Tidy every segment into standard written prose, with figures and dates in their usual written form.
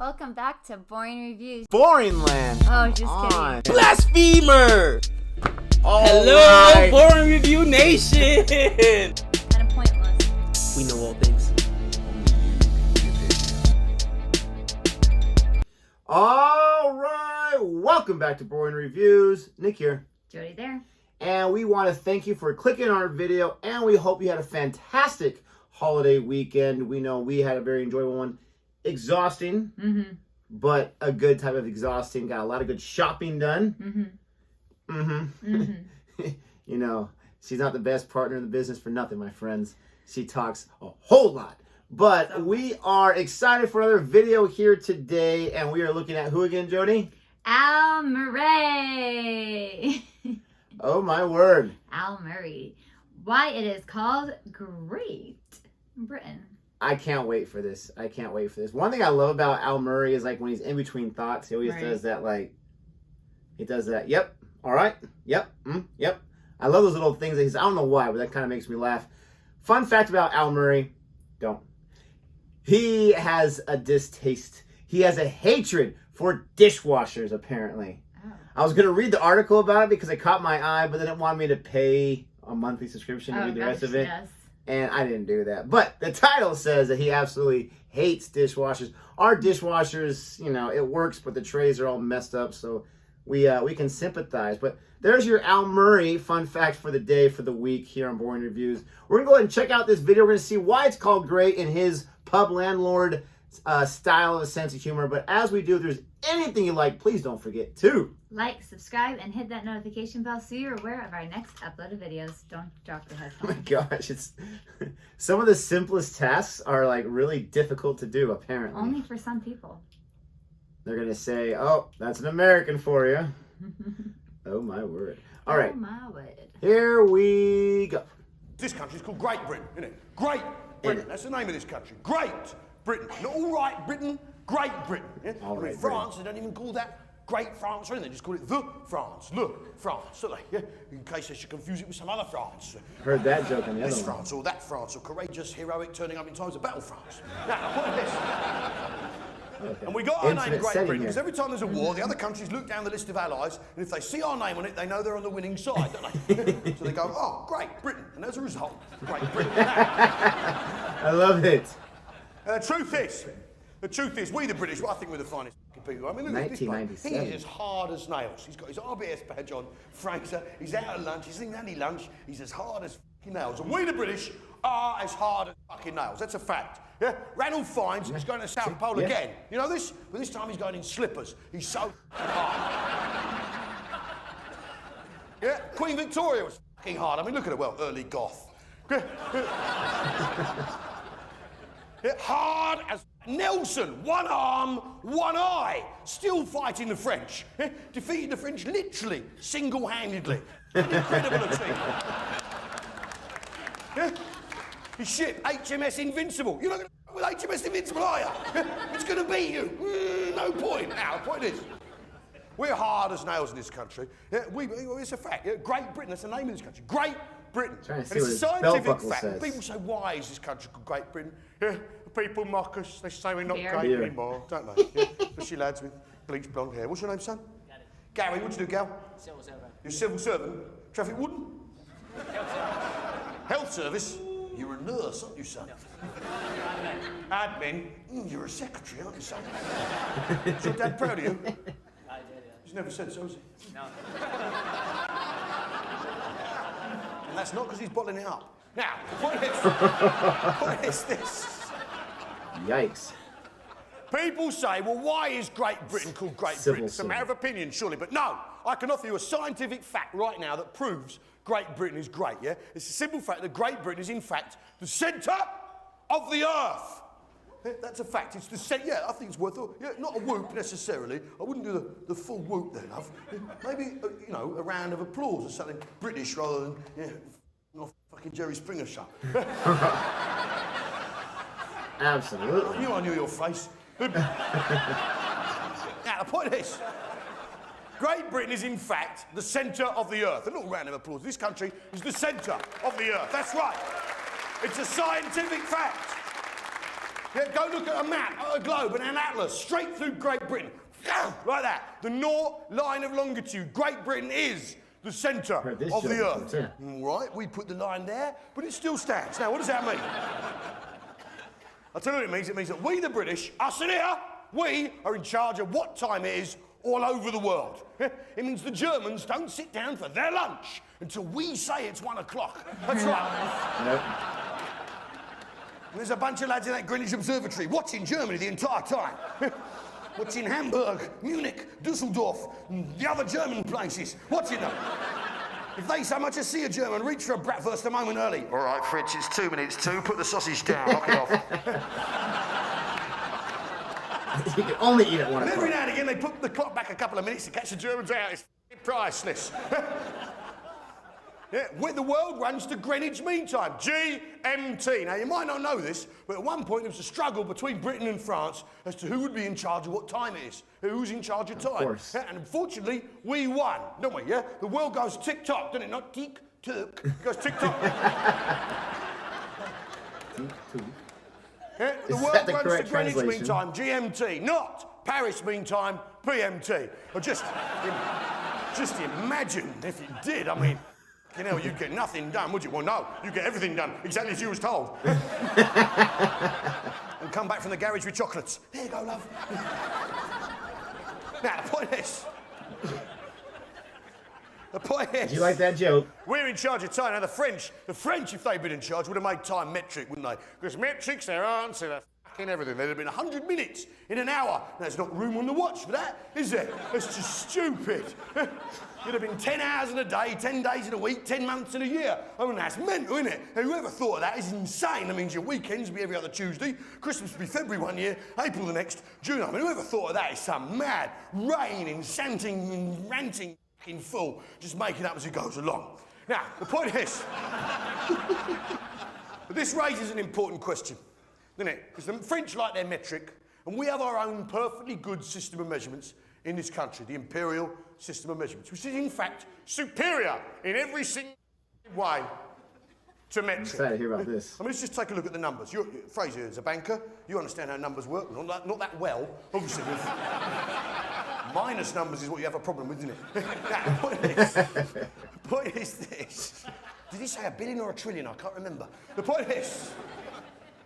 Welcome back to Boring Reviews. Boring land. Oh, just kidding. Blasphemer! Hello, right. Boring Review Nation! Kind of pointless. We know all things. All right, welcome back to Boring Reviews. Nick here. Jodi there. And we want to thank you for clicking on our video, and we hope you had a fantastic holiday weekend. We know we had a very enjoyable one. Exhausting, but a good type of exhausting. Got a lot of good shopping done. You know, she's not the best partner in the business for nothing, my friends. She talks a whole lot. But we are excited for another video here today, and we are looking at who again, Jodi? Al Murray. Oh, my word. Al Murray. Why it is called Great Britain. I can't wait for this. I can't wait for this. One thing I love about Al Murray is like when he's in between thoughts, he always does that he does that. Yep. All right. Yep. Yep. I love those little things that he's, I don't know why, but that kind of makes me laugh. Fun fact about Al Murray. Don't. He has a distaste. He has a hatred for dishwashers, apparently. Oh. I was going to read the article about it because it caught my eye, but then it wanted me to pay a monthly subscription to read the rest of it. Yes. And I didn't do that. But the title says that he absolutely hates dishwashers. Our dishwashers, you know, it works, but the trays are all messed up, so we can sympathize. But there's your Al Murray fun fact for the day, for the week here on Boring Reviews. We're going to go ahead and check out this video. We're going to see why it's called Great in his Pub Landlord style of a sense of humor. But as we do, if there's anything you like, please don't forget to like, subscribe, and hit that notification bell so you're aware of our next uploaded videos. Don't drop the Oh headphones. my gosh, it's some of the simplest tasks are like really difficult to do, apparently. Only for some people. They're going to say, oh, that's an American for you. Oh, my word. All right. Oh, my word. Here we go. This country's called Great Britain, isn't it? Great Britain. That's the name of this country. Great Britain. Not all right Britain, Great Britain. Yeah? All right, France, they don't even call that Great France or anything. They just call it the France. Look, France, don't they? Yeah? In case they should confuse it with some other France. Heard that joke on the other This one. France or that France or courageous, heroic, turning up in times of battle France. Now, what is this? Okay. And we got our name Intimate Great setting Britain because here. every time there's a war, the other countries look down the list of allies, and if they see our name on it, they know they're on the winning side, don't they? So they go, oh, Great Britain. And as a result, Great Britain. I love it. The truth is, we the British, I think we're the finest people. I mean, look at this bloke. He 1997. is as hard as nails. He's got his RBS badge on, Fraser. He's out at lunch. He's eating any lunch. He's as hard as fucking nails. And we the British are as hard as fucking nails. That's a fact. Yeah? Ranulph Fiennes is going to South Pole again. You know this? But this time he's going in slippers. He's so hard. Yeah? Queen Victoria was fucking hard. I mean, look at her. Well, early goth. Yeah, hard as Nelson, one arm, one eye, still fighting the French. Defeated the French literally, single-handedly. Incredible achievement. Yeah? His ship, HMS Invincible. You're not going to with HMS Invincible, are you? It's going to beat you. No point. Now, the point is, we're hard as nails in this country. Yeah, it's a fact. Yeah, Great Britain, that's the name of this country. Great Britain. Trying to And see it's what a his belt scientific buckle fact. says. People say, why is this country called Great Britain? Yeah, people mock us. They say we're not Beer. great Beer. anymore, don't they? Yeah, especially lads with bleached blonde hair. What's your name, son? Gary. Gary, what do you do, Gal? Civil servant. You're a civil servant? Traffic warden? Health service? You're a nurse, aren't you, son? Admin? You're a secretary, aren't you, son? Is your dad proud of you? I did, yeah. He's never said so, has he? No. And that's not because he's bottling it up. Now, what is this? Yikes. People say, well, why is Great Britain called Great Civil Britain? It's a matter of servant. opinion, surely. But no, I can offer you a scientific fact right now that proves Great Britain is great, yeah? It's a simple fact that Great Britain is, in fact, the centre of the earth. Yeah, that's a fact. It's the centre. Yeah, I think it's worth not a whoop necessarily. I wouldn't do the full whoop there, love. Yeah, maybe, you know, a round of applause or something British rather than, not fucking Jerry Springer show. Absolutely. I knew your face. Now, the point is, Great Britain is, in fact, the centre of the earth. A little round of applause. This country is the centre of the earth. That's right. It's a scientific fact. Yeah, go look at a map, a globe, and an atlas straight through Great Britain. Like that. The North line of longitude. Great Britain is the centre of the earth. Right, we put the line there, but it still stands. Now, what does that mean? I'll tell you what it means. It means that we, the British, us in here, we are in charge of what time it is all over the world. It means the Germans don't sit down for their lunch until we say it's 1 o'clock. That's right. Nope. There's a bunch of lads in that Greenwich Observatory watching Germany the entire time. Watching Hamburg, Munich, Dusseldorf, and the other German places. Watching them. If they so much as see a German, reach for a bratwurst a moment early. All right, Fritz, it's 2 minutes to. Put the sausage down. Knock it off. You can only eat at 1 o'clock. Every now and again, they put the clock back a couple of minutes to catch the Germans out. It's priceless. Yeah, where the world runs to Greenwich Mean Time, GMT. Now, you might not know this, but at one point there was a struggle between Britain and France as to who would be in charge of what time it is, who's in charge of time. Of course. Yeah, and unfortunately, we won, don't we? Yeah, the world goes tick-tock, doesn't it? Not tick-tock, it goes tick-tock. Yeah, the Is world that the runs correct to Greenwich Mean translation? Time, GMT, not Paris Mean Time, PMT. Or just imagine if it did. I mean, you know, you'd get nothing done, would you? Well, no, you get everything done, exactly as you was told. And come back from the garage with chocolates. There you go, love. Now, the point is... Do you like that joke? We're in charge of time. Now, the French, if they'd been in charge, would have made time metric, wouldn't they? Because metric's their answer to fucking everything. There'd have been 100 minutes in an hour. There's not room on the watch for that, is there? That's just stupid. It'd have been 10 hours in a day, 10 days in a week, 10 months in a year. I mean, that's mental, isn't it? Now, whoever thought of that is insane. That means your weekends would be every other Tuesday, Christmas would be February one year, April the next, June. I mean, whoever thought of that is some mad, raining, santing, ranting fool, just making up as he goes along. Now, the point is, this raises an important question, doesn't it? Because the French like their metric, and we have our own perfectly good system of measurements in this country, the Imperial system of measurements, which is in fact superior in every single way to metric. I'm excited to hear about this. I mean, let's just take a look at the numbers. Fraser is a banker. You understand how numbers work. Not that well, obviously. Minus numbers is what you have a problem with, isn't it? Now, the point is this. Did he say a billion or a trillion? I can't remember. The point is,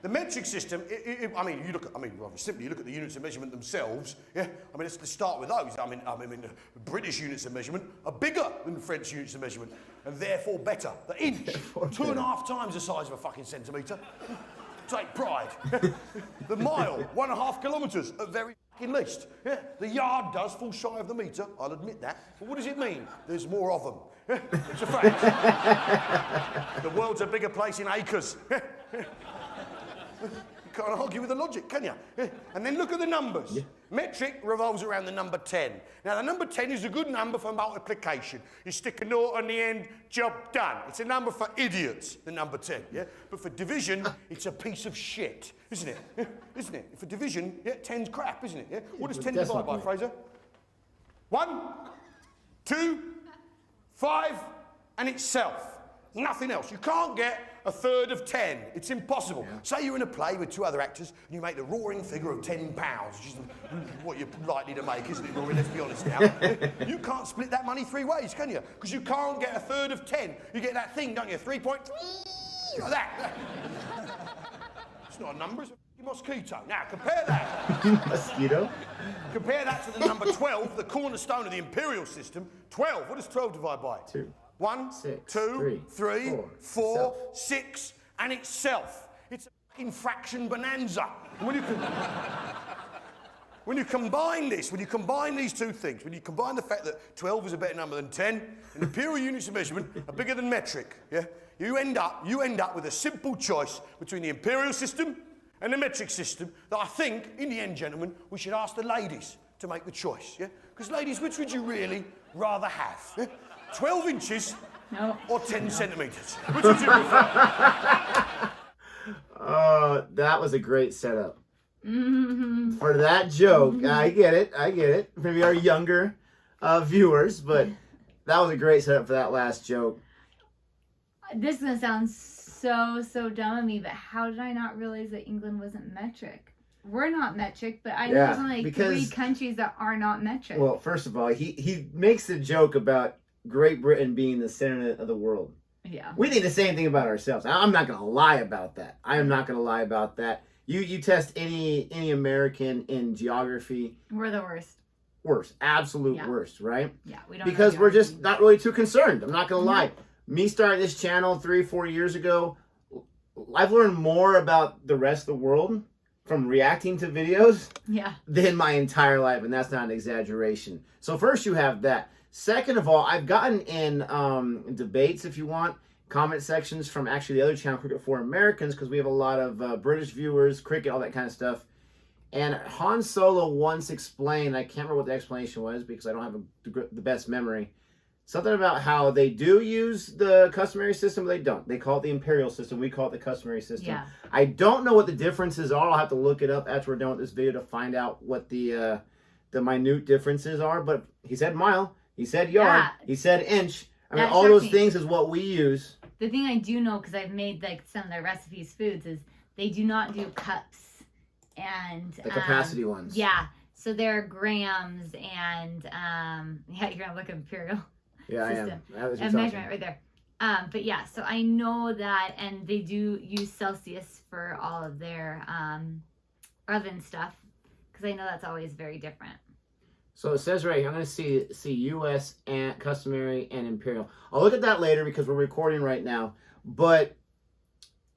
the metric system, you look at the units of measurement themselves, yeah? I mean, let's start with those. I mean, the British units of measurement are bigger than the French units of measurement, and therefore better. The inch, 2.5 times the size of a fucking centimetre. Take pride. The mile, 1.5 kilometres at very fucking least. Yeah? The yard does fall shy of the metre, I'll admit that. But what does it mean? There's more of them. Yeah? It's a fact. The world's a bigger place in acres. You can't argue with the logic, can you? And then look at the numbers. Yeah. Metric revolves around the number 10. Now, the number 10 is a good number for multiplication. You stick a naught on the end, job done. It's a number for idiots, the number 10, yeah? But for division, it's a piece of shit, isn't it? Isn't it? For division, yeah, 10's crap, isn't it? Yeah? What does 10 divide by, Fraser? 1, 2, 5, and itself. Nothing else. You can't get a third of 10. It's impossible. Yeah. Say you're in a play with 2 other actors and you make the roaring figure of £10, which is what you're likely to make, isn't it, Rory? Let's be honest now. You can't split that money 3 ways, can you? Because you can't get a third of 10. You get that thing, don't you? 3.3, like that. It's not a number, it's a mosquito. Now, compare that. Mosquito? Compare that to the number 12, the cornerstone of the Imperial system. 12, what does 12 divide by? 2. 1, 6, 2, 3, 4, itself. 6, and itself. It's a fucking fraction bonanza. And when you combine this, when you combine these two things, when you combine the fact that 12 is a better number than 10, and imperial units of measurement are bigger than metric, yeah, you end up with a simple choice between the imperial system and the metric system that I think, in the end, gentlemen, we should ask the ladies to make the choice, yeah? Because, ladies, which would you really rather have? Yeah? 12 inches or 10 centimetres? Which would you prefer? That was a great setup. For that joke. I get it. Maybe our younger viewers, but that was a great setup for that last joke. This is going to sound so dumb of me, but how did I not realize that England wasn't metric? We're not metric, but I know Yeah, there's only like because- 3 countries that are not metric. Well, first of all, he makes the joke about Great Britain being the center of the world. yeah. We think the same thing about ourselves. I'm not going to lie about that. I am not going to lie about that. You test any American in geography, We're the worst. worst, absolute Yeah. worst, right? Yeah, we don't know Because we're just geography. not really too concerned. I'm not going to No. lie. Me starting this channel 3-4 years ago, I've learned more about the rest of the world from reacting to videos Yeah. than my entire life, and that's not an exaggeration. So first you have that. Second of all, I've gotten in debates, if you want, comment sections from actually the other channel, Cricket for Americans, because we have a lot of British viewers, cricket, all that kind of stuff. And Han Solo once explained, I can't remember what the explanation was because I don't have the best memory, something about how they do use the customary system, but they don't. They call it the Imperial system. We call it the customary system. Yeah. I don't know what the differences are. I'll have to look it up after we're done with this video to find out what the minute differences are. But he said mile. He said yard. Yeah. He said inch. I mean, That all shocked those me. things is what we use. The thing I do know, because I've made like some of their recipes foods, is they do not do cups and The capacity ones. Yeah, so they're grams and yeah, you're gonna look at Imperial Yeah, I am. system. That was And measurement right there. But yeah, so I know that, and they do use Celsius for all of their oven stuff, because I know that's always very different. So it says right here, I'm going to see U.S. and customary and imperial. I'll look at that later because we're recording right now. But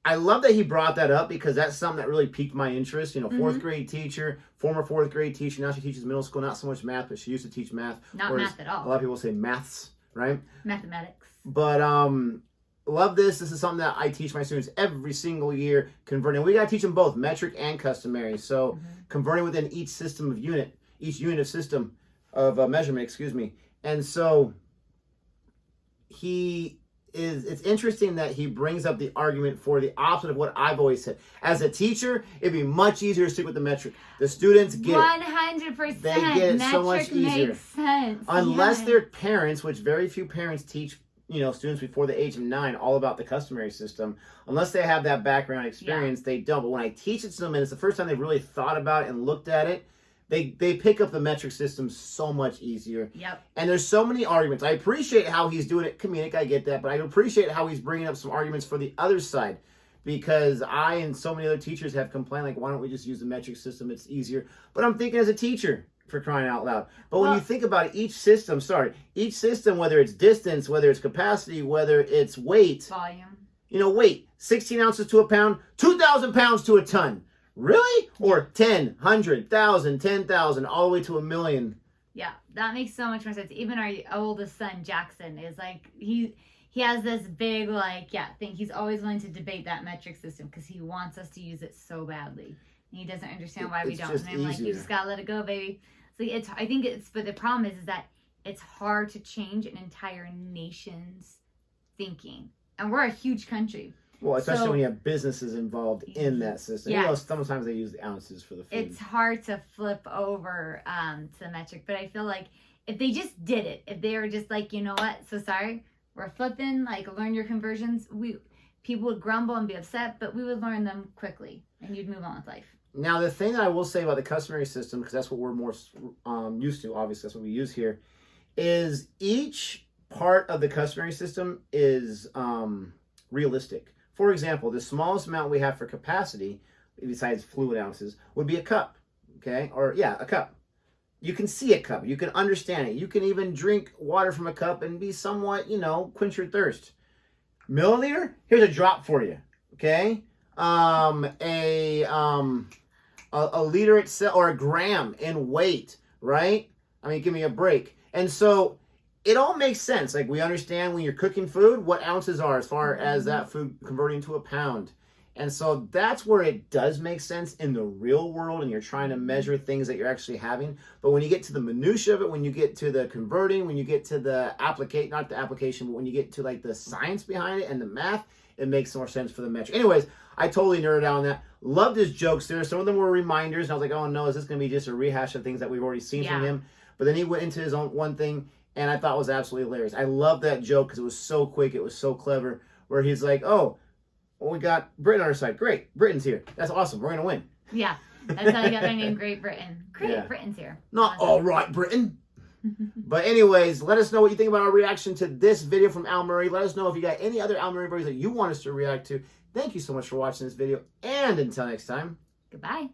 I love that he brought that up because that's something that really piqued my interest. You know, fourth grade teacher, former fourth grade teacher. Now she teaches middle school, not so much math, but she used to teach math. Not math at all. A lot of people say maths, right? Mathematics. But love this. This is something that I teach my students every single year, converting. We got to teach them both metric and customary. So converting within each system of unit. Each unit of system of measurement, excuse me. And so it's interesting that he brings up the argument for the opposite of what I've always said. As a teacher, it'd be much easier to stick with the metric. The students get 100%. They get it Metric so much easier. makes sense. Unless yeah. they're parents, which very few parents teach, you know, students before the age of 9 all about the customary system. Unless they have that background experience, they don't. But when I teach it to them, and it's the first time they've really thought about it and looked at it, they pick up the metric system so much easier. Yep. And there's so many arguments. I appreciate how he's doing it comedic. I get that. But I appreciate how he's bringing up some arguments for the other side. Because I and so many other teachers have complained, like, why don't we just use the metric system? It's easier. But I'm thinking as a teacher, for crying out loud. But when you think about it, each system, whether it's distance, whether it's capacity, whether it's weight. Volume. You know, weight. 16 ounces to a pound, 2,000 pounds to a ton. Really? Or 10, 100, 1,000, 10,000, all the way to a million. Yeah, that makes so much more sense. Even our oldest son, Jackson, is like, he has this big, like, thing. He's always willing to debate that metric system because he wants us to use it so badly. And he doesn't understand why we It's don't. just And I'm like, you easier. just gotta let it go, baby. So but the problem is that it's hard to change an entire nation's thinking. And we're a huge country. Well, especially So- when you have businesses involved in that system. You know, Yes. sometimes they use the ounces for the food. It's hard to flip over to the metric, but I feel like if they just did it, if they were just like, you know what, so sorry, we're flipping, like, learn your conversions, people would grumble and be upset, but we would learn them quickly, and you'd move on with life. Now, the thing that I will say about the customary system, because that's what we're more used to, obviously, that's what we use here, is each part of the customary system is realistic. For example, the smallest amount we have for capacity, besides fluid ounces, would be a cup, okay? Or, a cup. You can see a cup. You can understand it. You can even drink water from a cup and be somewhat, quench your thirst. Milliliter? Here's a drop for you, okay? A liter itself, or a gram in weight, right? I mean, give me a break. And so it all makes sense. Like, we understand when you're cooking food, what ounces are as far as that food converting to a pound. And so that's where it does make sense in the real world, and you're trying to measure things that you're actually having. But when you get to the minutia of it, when you get to the converting, when you get to the not the application, but when you get to like the science behind it and the math, it makes more sense for the metric. Anyways, I totally nerded out on that. Loved his jokes there. Some of them were reminders, and I was like, oh no, is this going to be just a rehash of things that we've already seen from him? But then he went into his own one thing, and I thought it was absolutely hilarious. I love that joke because it was so quick, it was so clever, where he's like, oh, Well, we got Britain on our side. Great. Britain's here. That's awesome. We're going to win. Yeah. That's how they got their name, Great Britain. Great Yeah. Britain's here. Not Awesome. all right, Britain. But anyways, let us know what you think about our reaction to this video from Al Murray. Let us know if you got any other Al Murray videos that you want us to react to. Thank you so much for watching this video. And until next time. Goodbye.